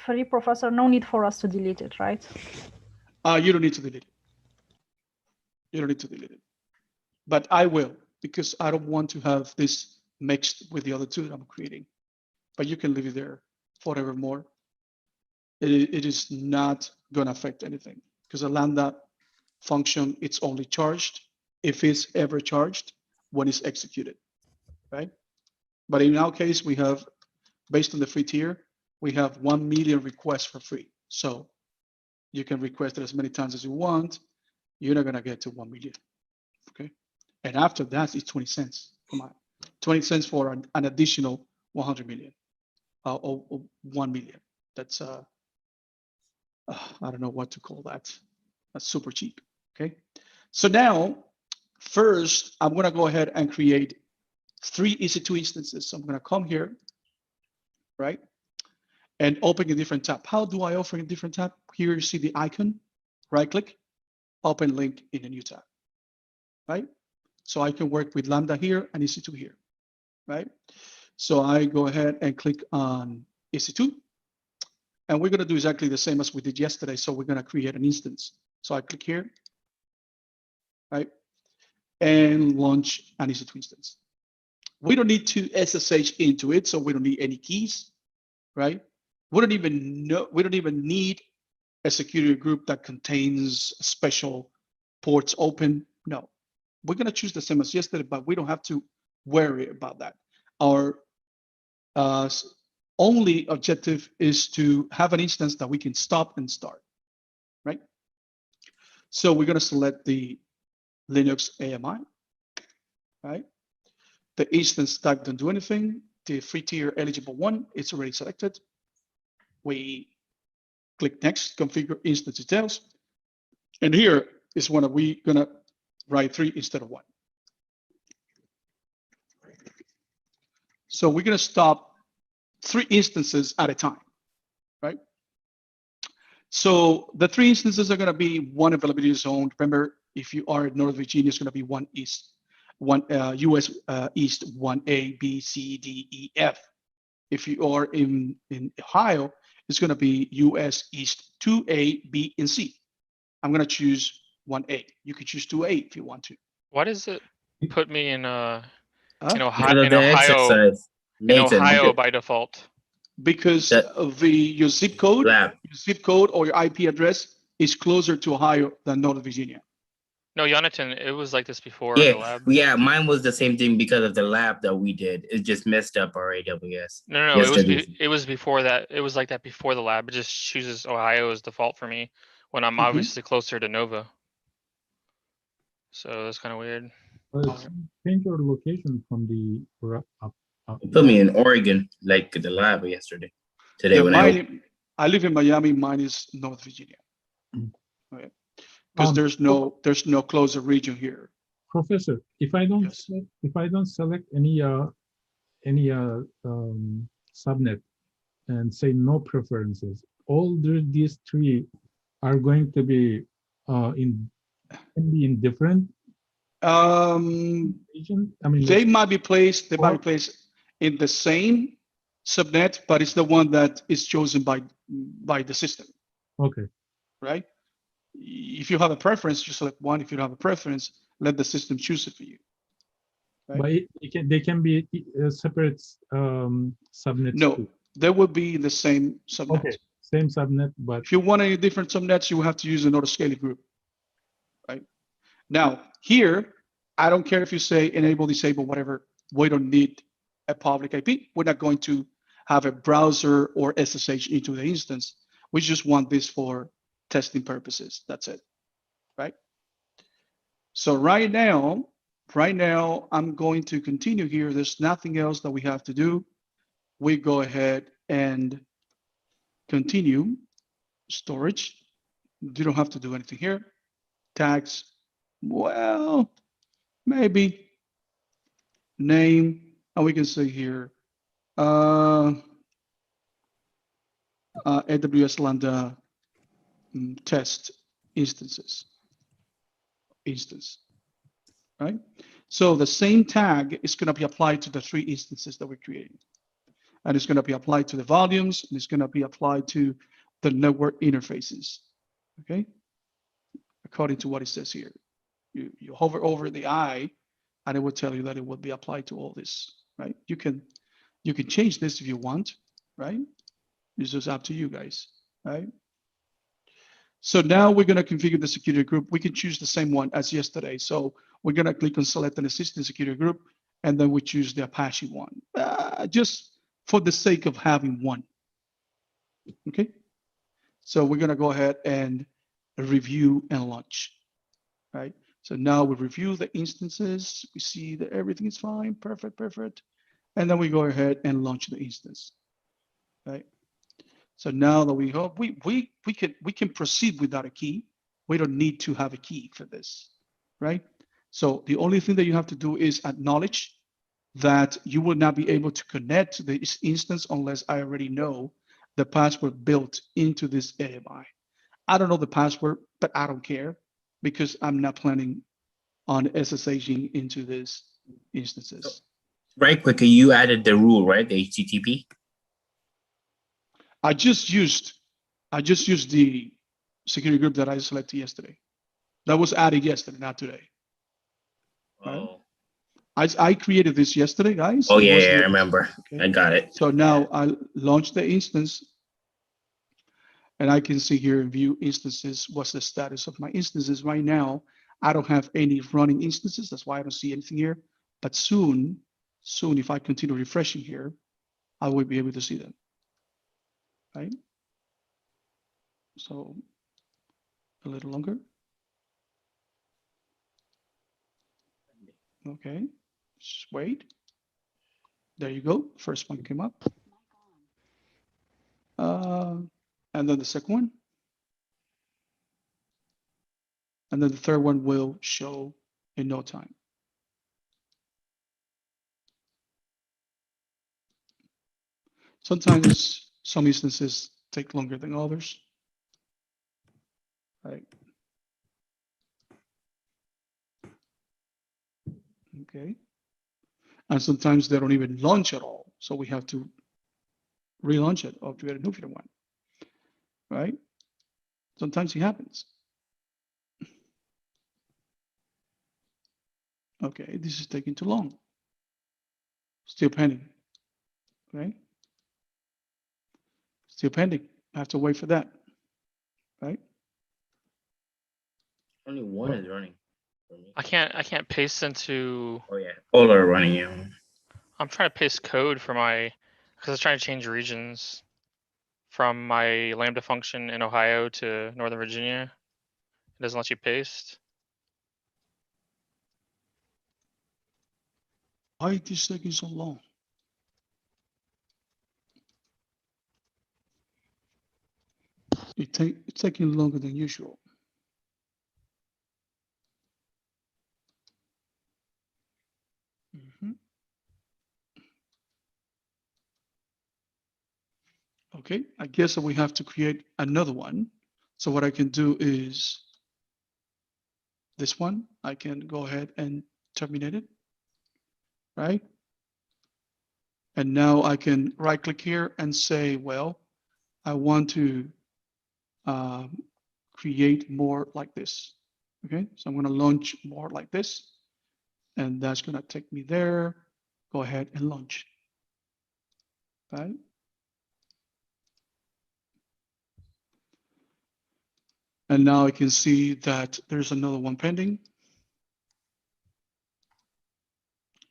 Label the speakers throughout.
Speaker 1: free, Professor, no need for us to delete it, right?
Speaker 2: You don't need to delete it. You don't need to delete it. But I will, because I don't want to have this mixed with the other two that I'm creating. But you can leave it there forevermore. It is not going to affect anything, because a Lambda function, it's only charged if it's ever charged when it's executed, right? But in our case, we have, based on the free tier, we have 1 million requests for free. So you can request it as many times as you want. You're not going to get to 1 million, okay? And after that, it's 20 cents. Come on, 20 cents for an additional 100 million or 1 million. That's, I don't know what to call that. That's super cheap, okay? So now, first, I'm going to go ahead and create 3 EC2 instances. So I'm going to come here, right? And open a different tab. How do I open a different tab? Here you see the icon, right click, open link in a new tab, right? So I can work with Lambda here and EC2 here, right? So I go ahead and click on EC2. And we're going to do exactly the same as we did yesterday. So we're going to create an instance. So I click here, right? And launch an EC2 instance. We don't need to SSH into it, so we don't need any keys, right? We don't even need a security group that contains special ports open. No, we're going to choose the same as yesterday, but we don't have to worry about that. Our only objective is to have an instance that we can stop and start, right? So we're going to select the Linux AMI, right? The instance tag don't do anything. The free tier eligible one, it's already selected. We click next, configure instance details. And here is when we're gonna write 3 instead of 1. So we're gonna stop 3 instances at a time, right? So the 3 instances are gonna be 1 availability zone. Remember, if you are in North Virginia, it's gonna be 1 East, 1 US East 1A, B, C, D, E, F. If you are in Ohio, it's going to be US East 2A, B, and C. I'm going to choose 1A. You can choose 2A if you want to.
Speaker 3: Why does it put me in
Speaker 4: Because
Speaker 3: Ohio,
Speaker 4: of the exercise. Nathan,
Speaker 3: Ohio by default?
Speaker 2: Because
Speaker 4: That-
Speaker 2: of your zip code or your IP address is closer to Ohio than North Virginia.
Speaker 3: No, Jonathan, it was like this before in the lab.
Speaker 4: Yeah, mine was the same thing because of the lab that we did. It just messed up our AWS.
Speaker 3: No, it was before that. It was like that before the lab. It just chooses Ohio as default for me when I'm obviously closer to Nova. So that's kind of weird.
Speaker 5: Change your location from the up.
Speaker 4: It put me in Oregon, like the lab yesterday. Today when
Speaker 2: I live in Miami, mine is North Virginia. Right. Because there's no closer region here.
Speaker 5: Professor, if I don't select any subnet and say no preferences, all these 3 are going to be in different region. I mean,
Speaker 2: they might be placed in the same subnet, but it's the one that is chosen by the system.
Speaker 5: Okay.
Speaker 2: Right? If you have a preference, you select one. If you don't have a preference, let the system choose it for you. Right?
Speaker 5: But they can be separate subnets.
Speaker 2: No,
Speaker 5: too.
Speaker 2: they will be in the same subnet.
Speaker 5: Okay, same subnet, but
Speaker 2: if you want any different subnets, you will have to use another scaling group. Right? Now, here, I don't care if you say enable, disable, whatever. We don't need a public IP. We're not going to have a browser or SSH into the instance. We just want this for testing purposes. That's it, right? So right now, I'm going to continue here. There's nothing else that we have to do. We go ahead and continue storage. You don't have to do anything here. Tags, well, maybe name, and we can say here, AWS Lambda test instance, right? So the same tag is going to be applied to the 3 instances that we're creating. and it's going to be applied to the volumes, and it's going to be applied to the network interfaces, okay? According to what it says here. You hover over the I, and it will tell you that it will be applied to all this, right? You can change this if you want, right? It's just up to you guys, right? So now we're going to configure the security group. We can choose the same one as yesterday. So we're going to click on select an existing security group, and then we choose the Apache one, just for the sake of having one. Okay. So we're going to go ahead and review and launch, right? So now we review the instances. We see that everything is fine. Perfect, perfect. And then we go ahead and launch the instance, right? So now that we hope we can proceed without a key. We don't need to have a key for this, right? So the only thing that you have to do is acknowledge that you will not be able to connect to this instance unless I already know the password built into this AMI. I don't know the password, but I don't care because I'm not planning on SSHing into this instances.
Speaker 4: Right quick, you added the rule, right? The HTTP.
Speaker 2: I just used the security group that I selected yesterday. That was added yesterday, not today.
Speaker 4: Oh.
Speaker 2: Right? I created this yesterday, guys.
Speaker 4: Oh yeah, I remember.
Speaker 2: Okay.
Speaker 4: I got it.
Speaker 2: So now I launched the instance, and I can see here in view instances, what's the status of my instances right now. I don't have any running instances. That's why I don't see anything here. But soon, if I continue refreshing here, I will be able to see them. Right? So a little longer. Okay, just wait. There you go. First one came up. And then the second one. And then the third one will show in no time. Sometimes some instances take longer than others. Right. Okay. And sometimes they don't even launch at all. So we have to relaunch it or create a new one. Right? Sometimes it happens. Okay, this is taking too long. Still pending. Right? Still pending. I have to wait for that. Right?
Speaker 4: Only one is running.
Speaker 3: I can't paste into.
Speaker 4: Oh yeah, all are running. Yeah.
Speaker 3: I'm trying to paste code for my, because I was trying to change regions from my Lambda function in Ohio to Northern Virginia. It doesn't let you paste.
Speaker 2: Why is this taking so long? It's taking longer than usual. Okay, I guess that we have to create another one. So what I can do is this one. I can go ahead and terminate it, right? And now I can right click here and say, well, I want to create more like this. Okay, so I'm going to launch more like this, and that's going to take me there. Go ahead and launch. Right. And now I can see that there's another one pending.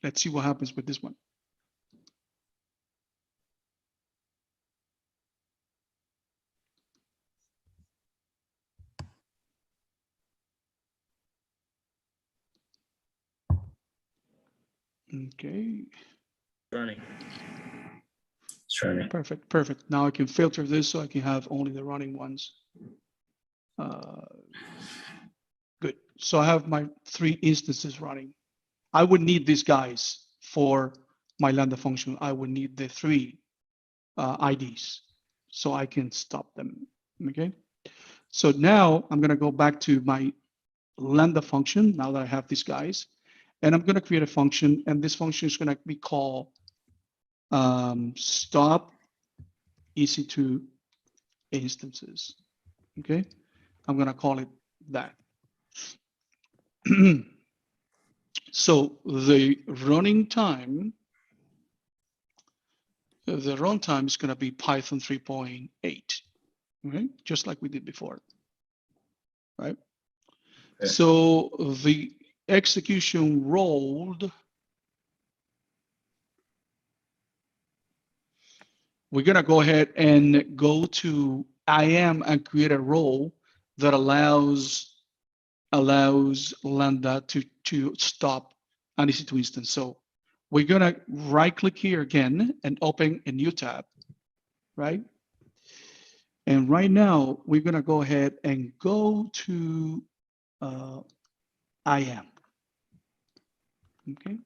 Speaker 2: Let's see what happens with this one. Okay.
Speaker 4: Running. It's running.
Speaker 2: Perfect, perfect. Now I can filter this so I can have only the running ones. Good. So I have my 3 instances running. I would need these guys for my Lambda function. I would need the 3 IDs so I can stop them. Okay. So now I'm going to go back to my Lambda function now that I have these guys, and I'm going to create a function, and this function is going to be called stop EC2 instances. Okay, I'm gonna call it that. So the running time, the runtime is gonna be Python 3.8, okay, just like we did before, right?
Speaker 4: Okay.
Speaker 2: So the execution rolled. We're gonna go ahead and go to IAM and create a role that allows Lambda to stop an EC2 instance. So we're gonna right click here again and open a new tab, right? And right now we're gonna go ahead and go to IAM. Okay.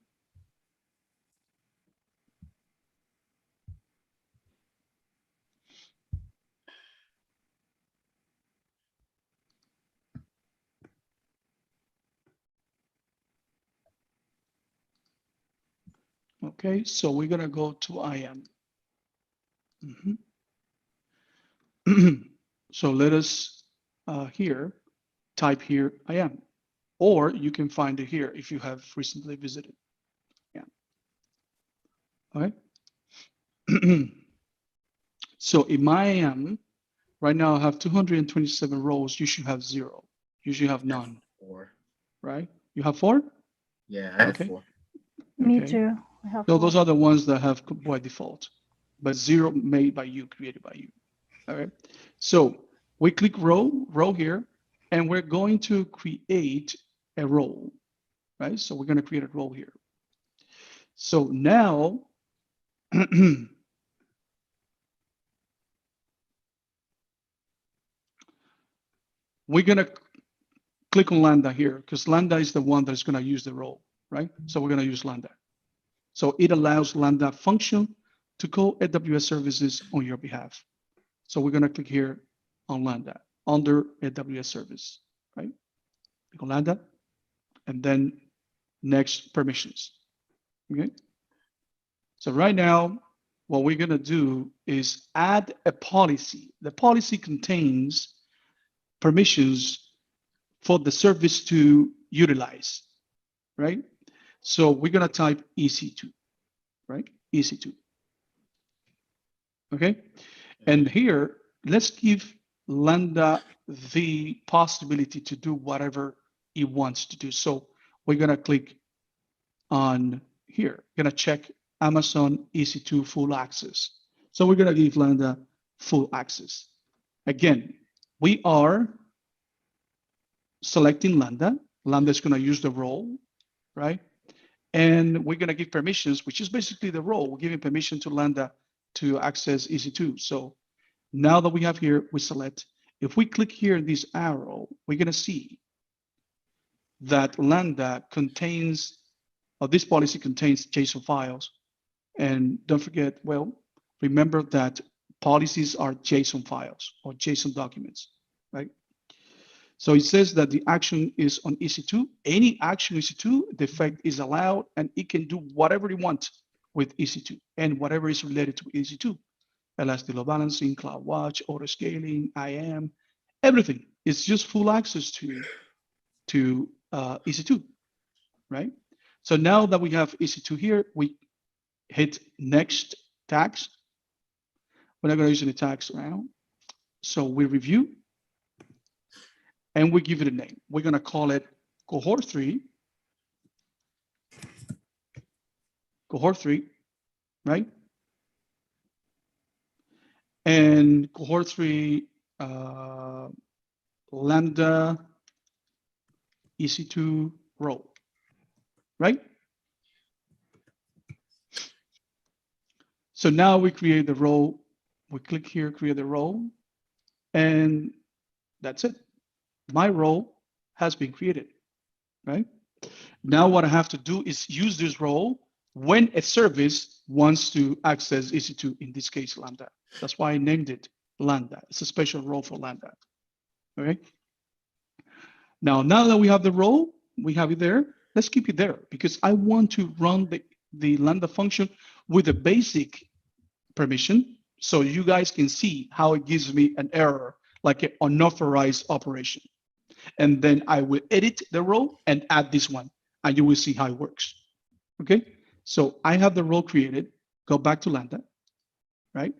Speaker 2: Okay, so we're gonna go to IAM. So let us here type here IAM, or you can find it here if you have recently visited. Yeah. Okay. So in my IAM, right now I have 227 rows. You should have 0. You should have none.
Speaker 4: 4.
Speaker 2: Right? You have 4?
Speaker 4: Yeah, I have
Speaker 2: Okay.
Speaker 4: 4.
Speaker 1: Me
Speaker 2: Okay.
Speaker 1: too. I have
Speaker 2: So
Speaker 1: four.
Speaker 2: those are the ones that have by default, but 0 made by you, created by you. All right. So we click row here, and we're going to create a role, right? So we're going to create a role here. So now, we're going to click on Lambda here because Lambda is the one that's going to use the role, right? So we're going to use Lambda. So it allows Lambda function to call AWS services on your behalf. So we're going to click here on Lambda under AWS service, right? Click on Lambda and then next permissions. Okay. So right now, what we're going to do is add a policy. The policy contains permissions for the service to utilize, right? So we're going to type EC2, right? EC2. Okay. And here, let's give Lambda the possibility to do whatever it wants to do. So we're going to click on here, going to check Amazon EC2 full access. So we're going to give Lambda full access. Again, we are selecting Lambda. Lambda is going to use the role, right? And we're going to give permissions, which is basically the role. We're giving permission to Lambda to access EC2. So now that we have here, we select. If we click here, this arrow, we're going to see that Lambda contains, or this policy contains JSON files. And don't forget, well, remember that policies are JSON files or JSON documents, right? So it says that the action is on EC2. Any action EC2, the effect is allowed, and it can do whatever it wants with EC2 and whatever is related to EC2. Elastic load balancing, CloudWatch, auto scaling, IAM, everything. It's just full access to EC2, right? So now that we have EC2 here, we hit next tags. We're not going to use any tags now. So we review and we give it a name. We're going to call it cohort 3. Cohort 3, right? And cohort 3 Lambda EC2 role, right? So now we create the role. We click here, create the role, and that's it. My role has been created, right? Now what I have to do is use this role when a service wants to access EC2, in this case, Lambda. That's why I named it Lambda. It's a special role for Lambda, okay? Now that we have the role, we have it there, let's keep it there because I want to run the Lambda function with a basic permission, so you guys can see how it gives me an error, like an unauthorized operation. And then I will edit the role and add this one, and you will see how it works. Okay, so I have the role created. Go back to Lambda, right?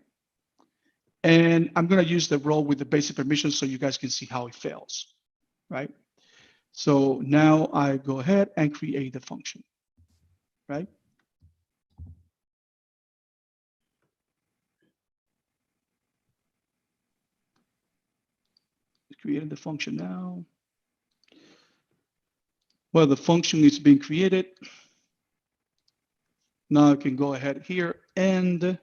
Speaker 2: And I'm going to use the role with the basic permission so you guys can see how it fails, right? So now I go ahead and create the function, right? Created the function now. Well, the function is being created. Now I can go ahead here and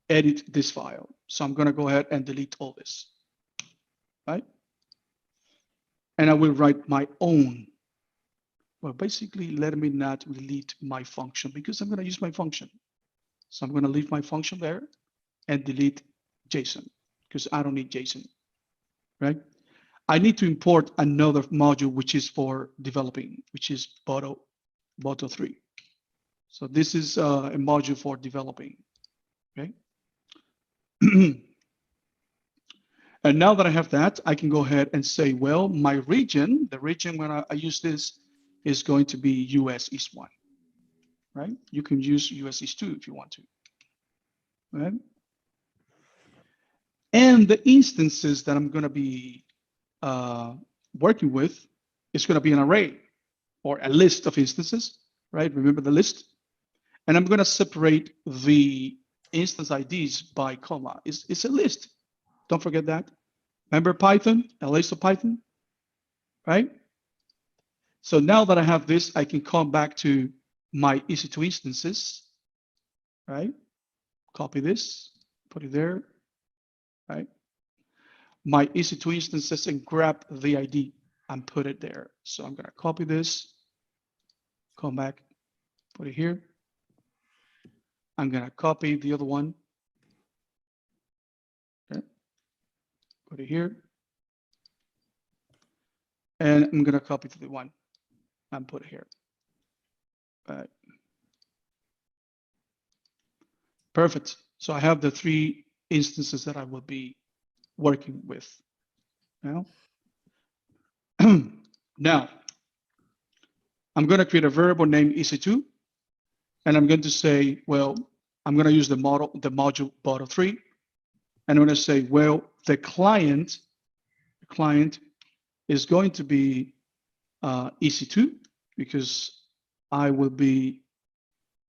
Speaker 2: edit this file. So I'm going to go ahead and delete all this, right? And I will write my own. Well, basically, let me not delete my function because I'm going to use my function. So I'm going to leave my function there and delete JSON because I don't need JSON, right? I need to import another module which is for developing, which is Boto 3. So this is a module for developing, okay? And now that I have that, I can go ahead and say, well, my region, the region when I use this is going to be US East 1, right? You can use US East 2 if you want to, right? And the instances that I'm going to be working with is going to be an array or a list of instances, right? Remember the list? And I'm going to separate the instance IDs by comma. It's a list. Don't forget that. Remember Python, a list of Python, right? So now that I have this, I can come back to my EC2 instances, right? Copy this, put it there, right? My EC2 instances and grab the ID and put it there. So I'm going to copy this, come back, put it here. I'm going to copy the other one. Okay. Put it here. And I'm going to copy to the one and put it here. All right. Perfect. So I have the 3 instances that I will be working with. Now, now I'm going to create a variable named EC2, and I'm going to say, well, I'm going to use the module Boto 3, and I'm going to say, well, the client is going to be EC2 because I will be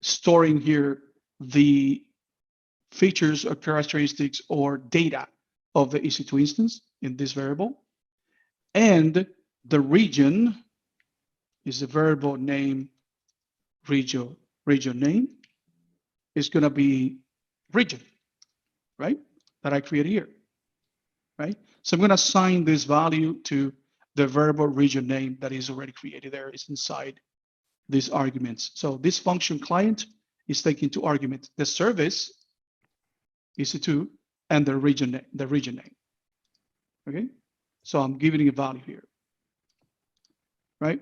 Speaker 2: storing here the features or characteristics or data of the EC2 instance in this variable. And the region is a variable name region name is going to be region, right? That I create here, right? So I'm going to assign this value to the variable region name that is already created there. It's inside these arguments. So this function client is taking 2 arguments: the service EC2 and the region name. Okay, so I'm giving a value here, right?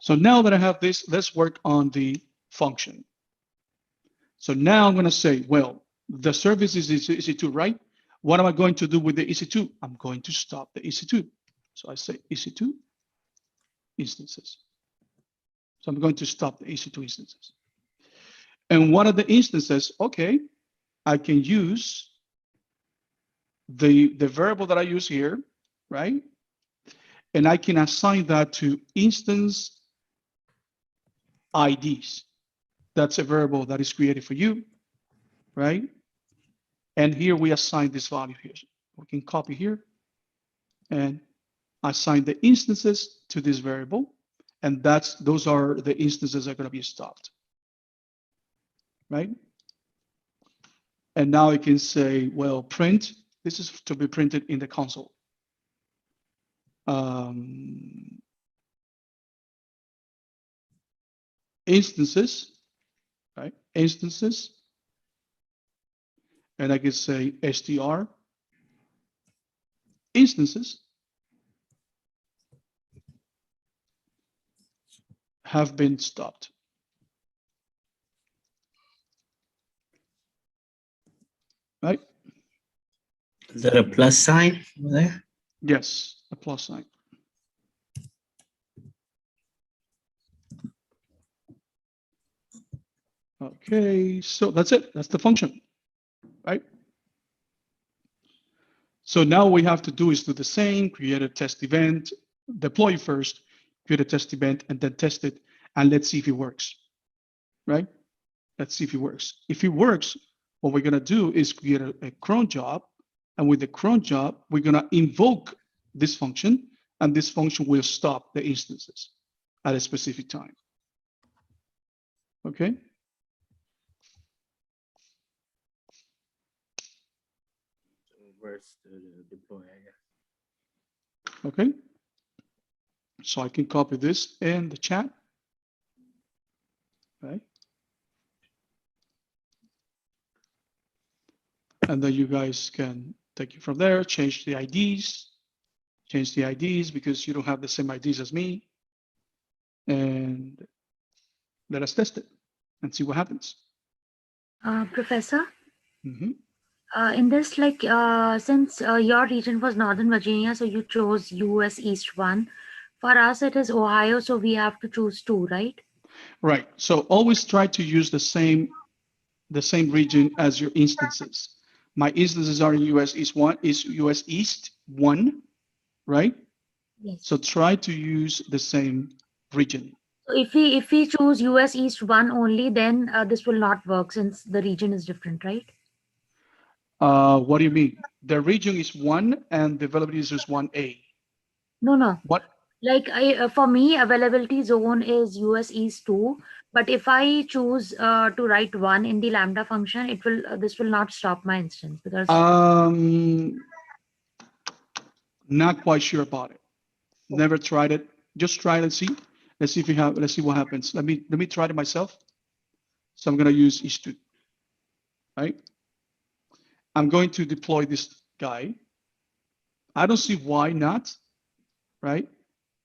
Speaker 2: So now that I have this, let's work on the function. So now I'm going to say, well, the service is EC2, right? What am I going to do with the EC2? I'm going to stop the EC2. So I say EC2 instances. So I'm going to stop the EC2 instances. And what are the instances? Okay, I can use the variable that I use here, right? And I can assign that to instance IDs. That's a variable that is created for you, right? And here we assign this value here. We can copy here and assign the instances to this variable. And those are the instances that are going to be stopped, right? And now I can say, well, print. This is to be printed in the console. Instances, right? Instances. And I can say str instances. have been stopped. Right?
Speaker 4: Is that a plus sign over there?
Speaker 2: Yes, a plus sign. Okay, so that's it. That's the function, right? So now we have to do is do the same, create a test event, deploy first, create a test event, and then test it, and let's see if it works, right? Let's see if it works. If it works, what we're gonna do is create a cron job, and with the cron job, we're gonna invoke this function, and this function will stop the instances at a specific time. Okay?
Speaker 4: Where's the deploy, I guess.
Speaker 2: Okay. So I can copy this in the chat. Right. And then you guys can take it from there, change the IDs because you don't have the same IDs as me. And let us test it and see what happens.
Speaker 6: Professor,
Speaker 2: Mhm.
Speaker 6: in this, like, since your region was Northern Virginia, so you chose US East 1. For us, it is Ohio, so we have to choose 2, right?
Speaker 2: Right. So always try to use the same region as your instances. My instances are in US East 1, is US East 1, right?
Speaker 6: Yes.
Speaker 2: So try to use the same region.
Speaker 6: So if we choose US East 1 only, then this will not work since the region is different, right?
Speaker 2: What do you mean? The region is 1 and the availability is just 1A.
Speaker 6: No.
Speaker 2: What?
Speaker 6: Like for me, availability zone is US East 2. But if I choose to write 1 in the Lambda function, it will this will not stop my instance because
Speaker 2: Not quite sure about it. Never tried it. Just try it and see. Let's see if we have. Let's see what happens. Let me try it myself. So I'm gonna use EC2. Right. I'm going to deploy this guy. I don't see why not. Right.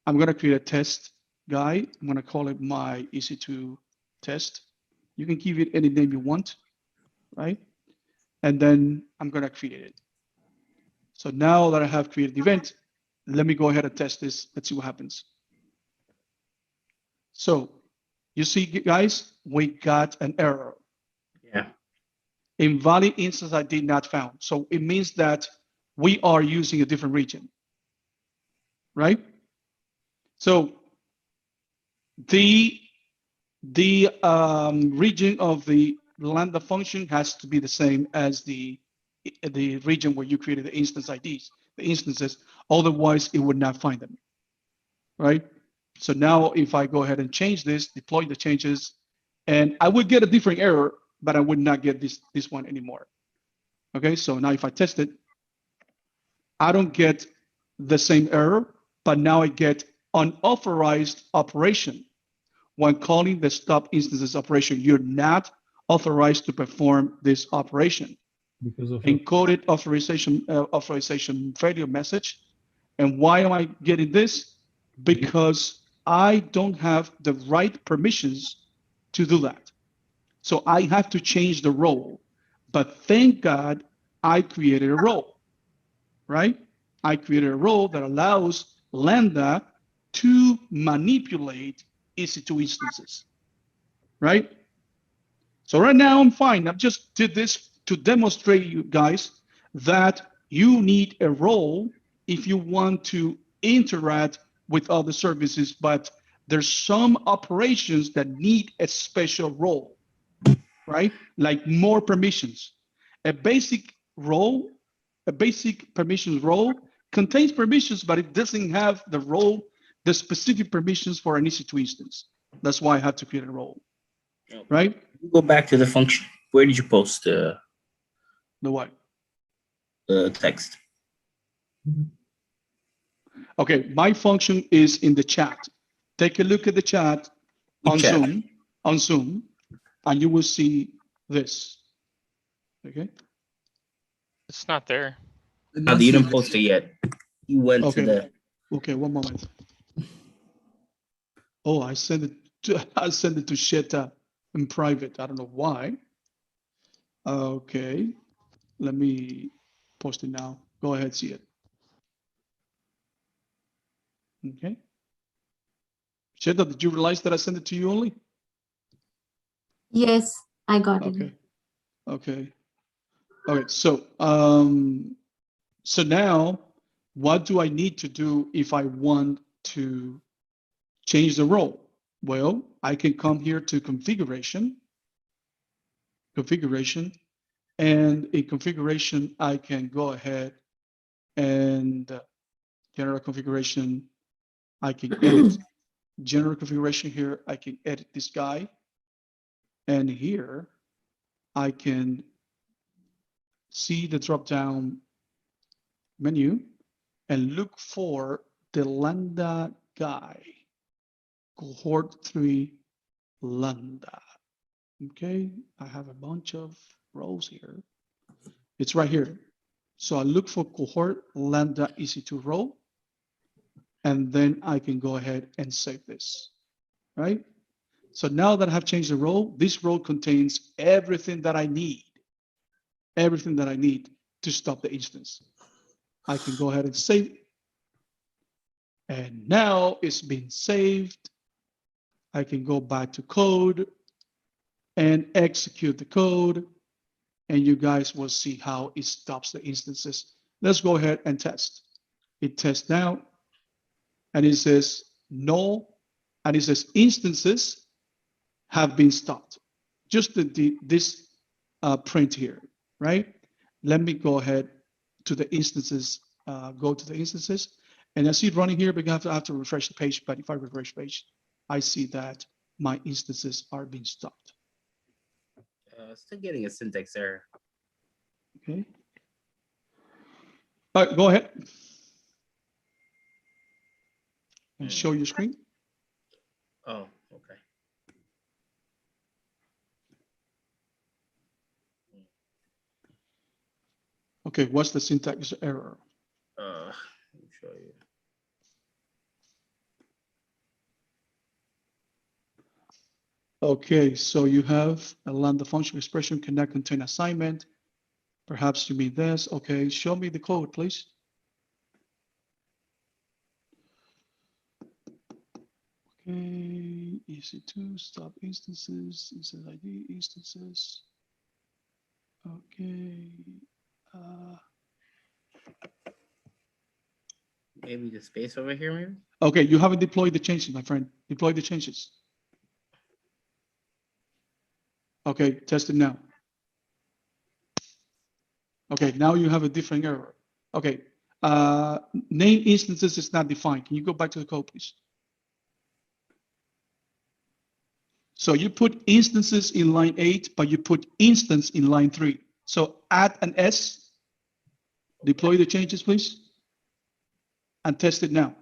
Speaker 2: I'm gonna create a test guy. I'm gonna call it my EC2 test. You can give it any name you want. Right. And then I'm gonna create it. So now that I have created the event, let me go ahead and test this. Let's see what happens. So you see, guys, we got an error.
Speaker 4: Yeah.
Speaker 2: Invalid instance ID not found. So it means that we are using a different region, right? So the region of the Lambda function has to be the same as the region where you created the instance IDs, the instances. Otherwise, it would not find them, right? So now if I go ahead and change this, deploy the changes, and I would get a different error, but I would not get this one anymore. Okay, so now if I test it, I don't get the same error, but now I get unauthorized operation. When calling the stop instances operation, you're not authorized to perform this operation.
Speaker 5: Because of
Speaker 2: Encoded authorization failure message. And why am I getting this? Because I don't have the right permissions to do that. So I have to change the role. But thank God I created a role, right? I created a role that allows Lambda to manipulate EC2 instances, right? So right now I'm fine. I just did this to demonstrate you guys that you need a role if you want to interact with other services, but there's some operations that need a special role, right? Like more permissions. A basic role, a basic permissions role contains permissions, but it doesn't have the role, the specific permissions for an EC2 instance. That's why I had to create a role, right?
Speaker 4: Go back to the function. Where did you post the
Speaker 2: what?
Speaker 4: Text?
Speaker 2: Okay, my function is in the chat. Take a look at the chat on Zoom, and you will see this. Okay.
Speaker 3: It's not there.
Speaker 4: No, you didn't post it yet. You went to
Speaker 2: Okay.
Speaker 4: the.
Speaker 2: Okay, one moment. Oh, I sent it I sent it to Sheta in private. I don't know why. Okay, let me post it now. Go ahead, see it. Okay. Sheta, did you realize that I sent it to you only?
Speaker 7: Yes, I got it.
Speaker 2: Okay. Okay. Okay. So, so now what do I need to do if I want to change the role? Well, I can come here to configuration, and in configuration, I can go ahead and general configuration, I can edit general configuration here. I can edit this guy. And here I can see the drop-down menu and look for the Lambda guy, cohort 3 Lambda. Okay, I have a bunch of rows here. It's right here. So I look for cohort Lambda EC2 row, and then I can go ahead and save this, right? So now that I have changed the role, this role contains everything that I need, to stop the instance. I can go ahead and save it. And now it's been saved. I can go back to code and execute the code, and you guys will see how it stops the instances. Let's go ahead and test. It tests now, and it says no, and it says instances have been stopped. Just this print here, right? Let me go ahead to the instances, go to the instances, and I see it running here, but I have to refresh the page. But if I refresh the page, I see that my instances are being stopped.
Speaker 4: Still getting a syntax error.
Speaker 2: Okay. All right, go ahead and show your screen.
Speaker 4: Oh, okay.
Speaker 2: Okay, what's the syntax error?
Speaker 4: Let me show you.
Speaker 2: Okay, so you have a Lambda function expression cannot contain assignment. Perhaps you mean this. Okay, show me the code, please. Okay, EC2 stop instances, instance ID instances. Okay.
Speaker 4: Maybe the space over here, maybe?
Speaker 2: Okay, you haven't deployed the changes, my friend. Deploy the changes. Okay, test it now. Okay, now you have a different error. Okay, name instances is not defined. Can you go back to the code, please? So you put instances in line 8, but you put instance in line 3. So add an S, deploy the changes, please, and test it now.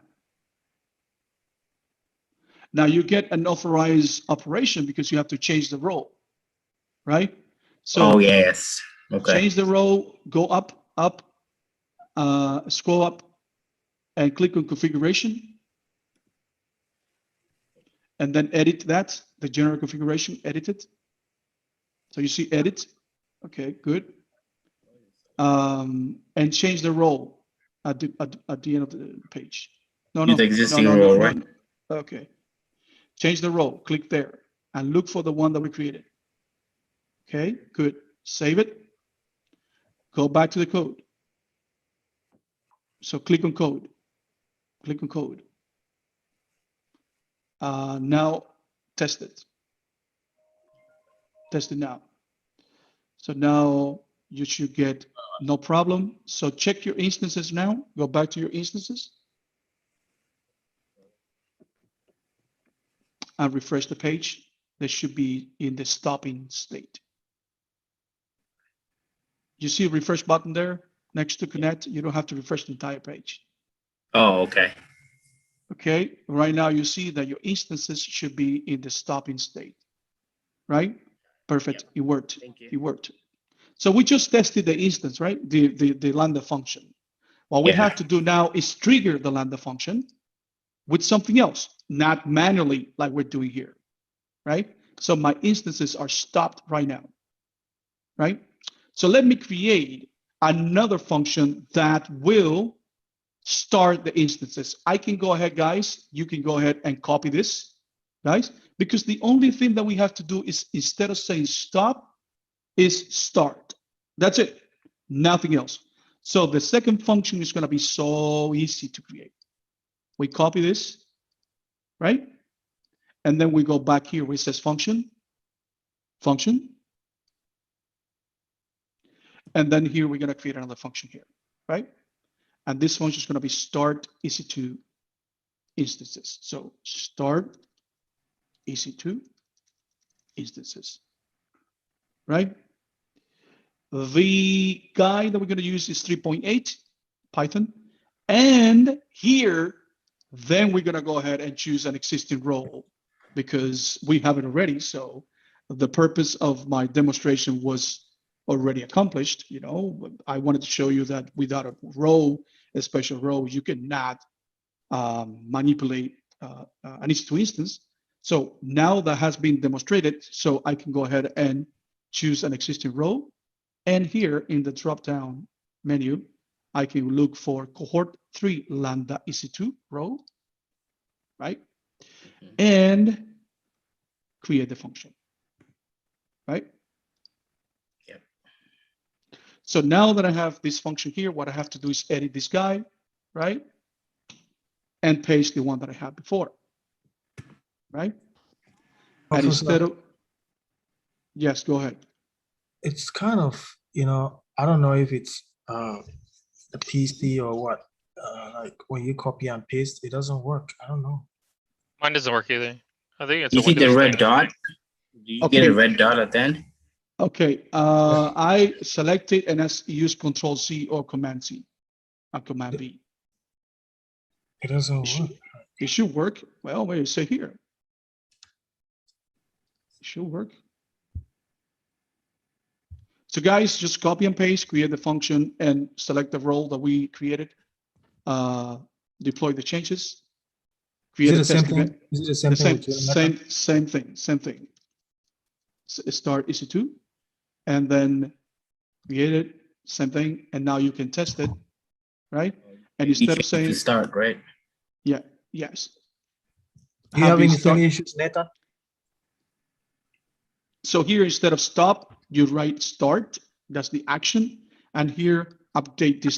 Speaker 2: Now you get an authorized operation because you have to change the role, right? So
Speaker 4: oh, yes. Okay.
Speaker 2: change the role, go up, scroll up, and click on configuration. And then edit that, the general configuration, edit it. So you see edit. Okay, good. And change the role at the end of the page. No,
Speaker 4: Use the existing role, right?
Speaker 2: No. Okay. Change the role, click there, and look for the one that we created. Okay, good. Save it. Go back to the code. So click on code. Click on code. Now test it. Test it now. So now you should get no problem. So check your instances now. Go back to your instances. And refresh the page. They should be in the stopping state. You see a refresh button there next to connect. You don't have to refresh the entire page.
Speaker 4: Oh, okay.
Speaker 2: Okay, right now you see that your instances should be in the stopping state, right? Perfect,
Speaker 4: Yep.
Speaker 2: It worked,
Speaker 4: Thank you.
Speaker 2: it worked. So we just tested the instance, right? The Lambda function. What we
Speaker 4: Yeah.
Speaker 2: have to do now is trigger the Lambda function with something else, not manually like we're doing here. right? So my instances are stopped right now, right? So let me create another function that will start the instances. I can go ahead, guys. You can go ahead and copy this, guys, because the only thing that we have to do is, instead of saying stop, is start. That's it, nothing else. So the second function is going to be so easy to create. We copy this, right? And then we go back here where it says function. And then here we're going to create another function here, right? And this function is going to be start EC2 instances. So start EC2 instances, right? The guide that we're going to use is 3.8 Python. And here, then we're going to go ahead and choose an existing role because we have it already. So the purpose of my demonstration was already accomplished. You know, I wanted to show you that without a row, a special row, you cannot manipulate an EC2 instance. So now that has been demonstrated, so I can go ahead and choose an existing row. And here in the drop-down menu, I can look for cohort 3 Lambda EC2 row, right? And create the function, right?
Speaker 4: Yep.
Speaker 2: So now that I have this function here, what I have to do is edit this guy, right? And paste the one that I had before, right? And instead of, yes, go ahead.
Speaker 7: It's kind of, you know, I don't know if it's a PC or what. Like when you copy and paste, it doesn't work. I don't know.
Speaker 3: Mine doesn't work either. I think it's
Speaker 4: You
Speaker 3: a
Speaker 4: see the
Speaker 3: Windows
Speaker 4: red
Speaker 3: thing.
Speaker 4: dot? Do you
Speaker 2: Okay.
Speaker 4: get a red dot at the end?
Speaker 2: Okay, I selected and use Control C or Command C, or Command B.
Speaker 7: It doesn't work.
Speaker 2: It should work. Well, wait, say here. It should work. So guys, just copy and paste, create the function and select the role that we created. Deploy the changes. Create a
Speaker 7: Is it the
Speaker 2: test
Speaker 7: same thing?
Speaker 2: event.
Speaker 7: Is it the same
Speaker 2: The
Speaker 7: thing with your method?
Speaker 2: same thing. Start EC2 and then create it, same thing. And now you can test it, right? And
Speaker 4: You
Speaker 2: instead of
Speaker 4: change
Speaker 2: saying,
Speaker 4: to start, right?
Speaker 2: yeah, yes.
Speaker 7: Do you have
Speaker 2: you
Speaker 7: any
Speaker 2: start-
Speaker 7: issues, Nathan?
Speaker 2: So here, instead of stop, you write start. That's the action. And here, update this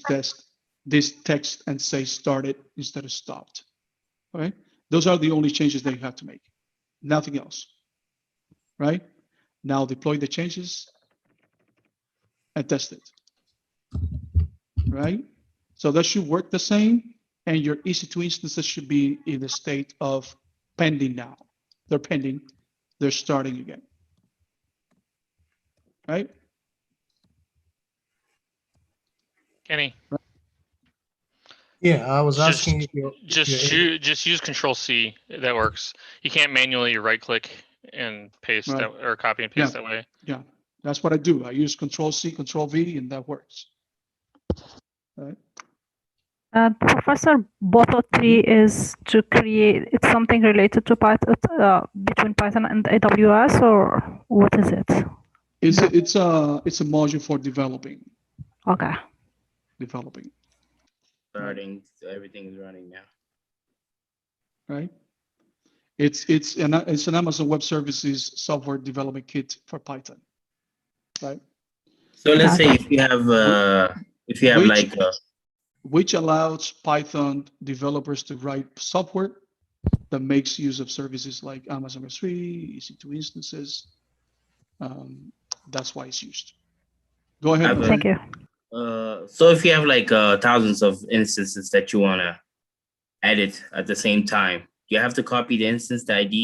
Speaker 2: text and say started instead of stopped. Okay. Those are the only changes that you have to make. Nothing else. Right. Now deploy the changes and test it. Right. So that should work the same. And your EC2 instances should be in the state of pending now. They're pending. They're starting again. Right.
Speaker 3: Kenny,
Speaker 7: Yeah, I was
Speaker 3: Just-
Speaker 7: asking if you're.
Speaker 3: just use Control C. That works. You can't manually right click and paste
Speaker 2: Right.
Speaker 3: that or copy and paste that way.
Speaker 2: Yeah, that's what I do. I use Control C, Control V, and that works. Right.
Speaker 1: Professor, both 3 is to create, it's something related to Python, between Python and AWS, or what is it?
Speaker 2: It's a module for developing.
Speaker 1: Okay.
Speaker 4: Starting, so everything is running now.
Speaker 2: Right. It's an Amazon Web Services software development kit for Python. Right.
Speaker 4: So let's say
Speaker 1: Gotcha.
Speaker 4: if you have like
Speaker 2: Which allows Python developers to write software that makes use of services like Amazon S3, EC2 instances. That's why it's used. Go ahead.
Speaker 4: I've-
Speaker 1: Thank you.
Speaker 4: so if you have like thousands of instances that you want to edit at the same time, you have to copy the instance, the ID,